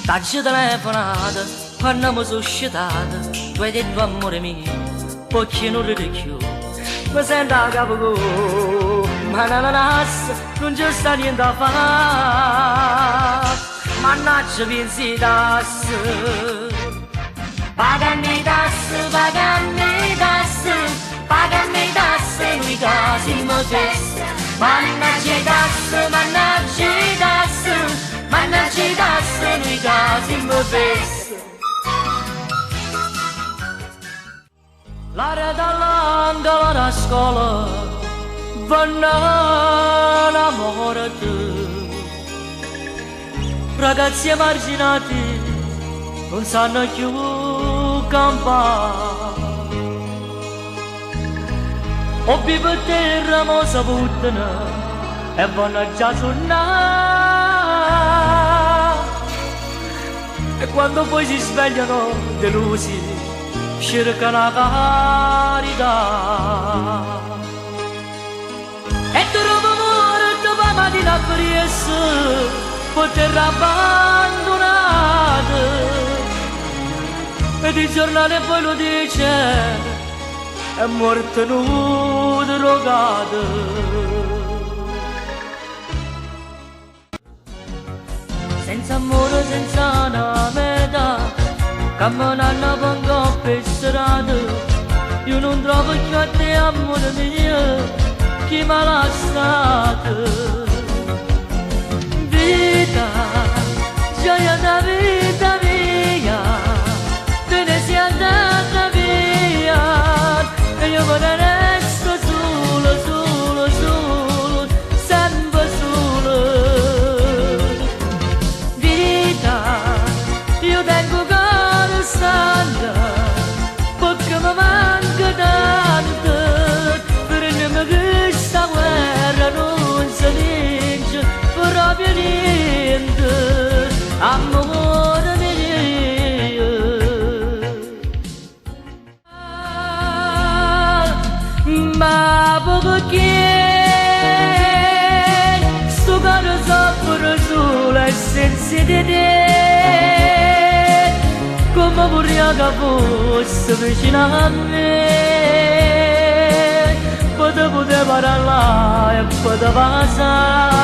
T'hai telefonato quando mi sono uscitato, tu hai detto amore mio, perché non ridi più. Mi sento a capo, ma non c'è sta niente a fare. Mannaggia pensi tasse, pagami tasse, pagami tasse, pagami tasse, noi casi mi fesse. Mannaggia i tasse, mannaggia i tasse, mannaggia i tasse, noi casi mi fesse. L'aria dall'angolo da scuola, vanno innamorati. Ragazzi emarginati non sanno più campare. O vivo terra mo si buttano e vanno già suonare. E quando poi si svegliano delusi cercano la carità. E trovo morto la mattina presto, poter abbandonare. Ed il giornale poi lo dice, è morto nudo drogato. Senza amore, senza una meta, camminando con coppe strade, io non trovo più a te amore mio, chi mi ha lasciato. Vita, gioia da vita mia, te ne sei andata via, e io me ne resto solo, solo, solo, sempre solo. Vita, io tengo cuore stanca, perché mi manca tanto, per non questa guerra non si vince proprio niente, amore mio. Ma perché sto cuore soffre solo e senza di te, come vorrei che fosse vicino a me, potevo parlare e potevo passare.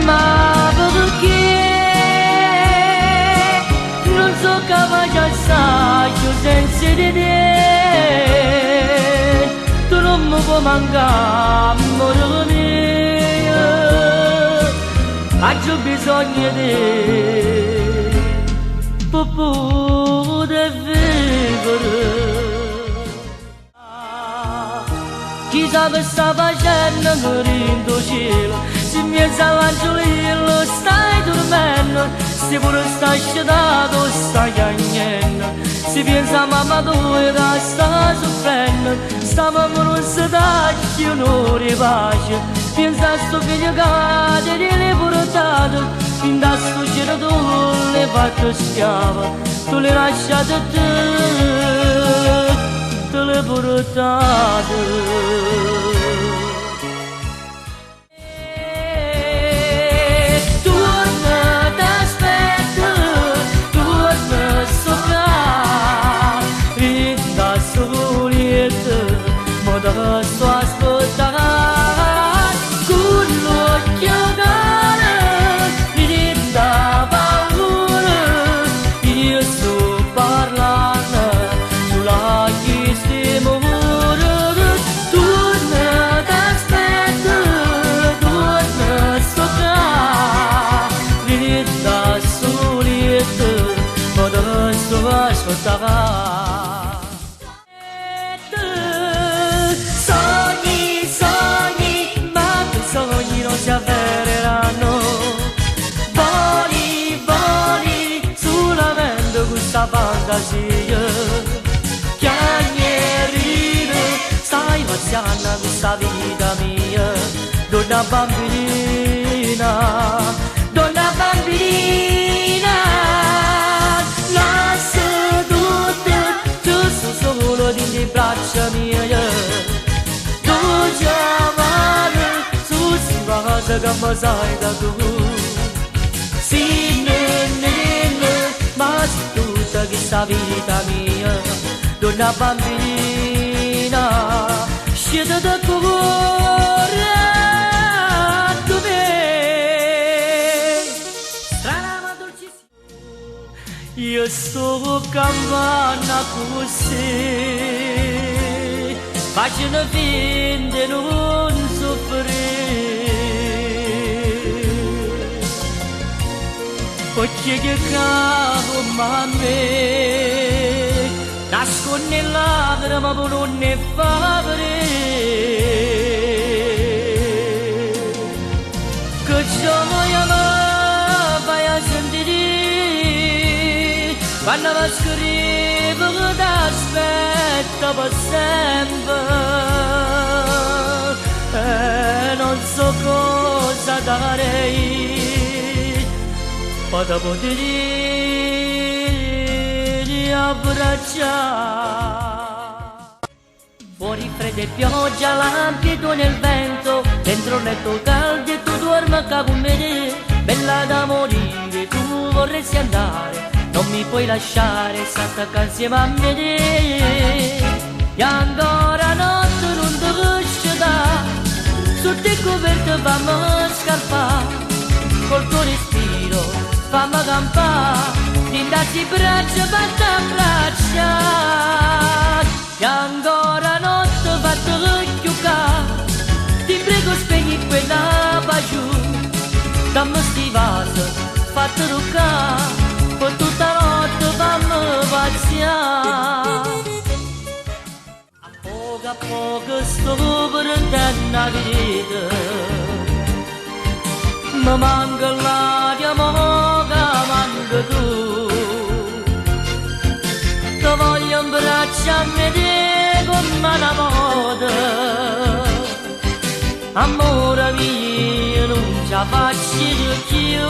Ma perché non so capace assai senza di te, tu non mi puoi mancare, amore mio, ho bisogno di te per poter vivere. Chissà che sta facendo in cielo, se mi l'angelo stai dormendo, se pure stai scedato stai piangendo, se pensa a mamma tua che sta soffrendo, sta mamma non si dà più un'ora di pace, pensa a sto figlio che ti viene portato, fin da sto cielo tu le fatto schiava, tu le lasciate te le portate. Da sto ascoltare con l'occhio cane mi dà paura, io sto parlando sulla chi stiamo morendo. Torna t'aspetto, torna sto qua, mi dà solito, ma da sto ascoltare. Sogni non si avvereranno, voli, voli, sulla mente questa fantasia, chiagnierino, stai passando questa vita mia, donna bambina, donna bambina, lascia tutto, giusto solo di braccia mie, tu già cosa che mi sai da tu. ma se tutta questa vita mia, donna bambina, scende da cuore dove strana ma dolcissima. Io sto campana così, facendo finta di non soffrire. Perché che cavo ma me nasconde lacrime ma non ne fa vedere che gioia ma vai a sentire quando va a scrivere che t'aspetta per sempre e non so cosa darei per poterli abbracciare. Fuori freddo e pioggia, lampido nel vento, dentro il letto caldo e tu dormi con me. Bella da morire, tu vorresti andare, non mi puoi lasciare, sta attacca insieme a me. E ancora notte non ti lascio da, su te coperte fammi scarpare, col tuo respiro fammi campare, dindarsi braccia fatta abbraccia. E ancora notte fatto chiucare, ti prego spegni quella pace, dammi sti vasi, fatti ruccare, per tutta notte fammi paziare. A poco sto prendendo la vita, mi manca l'aria, manca tu. Ti voglio in braccio a me come una moda, amore mio non ce la faccio più.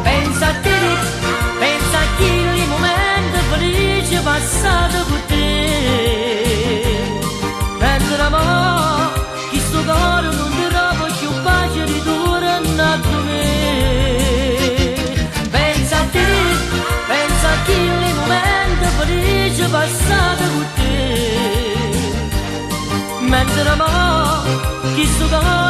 Pensa a te, pensa a quei momenti felici passati con te. Mentre mo chi sto cuore non ti trova più pace ritorna a me. Pensa a te, pensa a quei momenti felici passati con te. Mentre mo chi sto cuore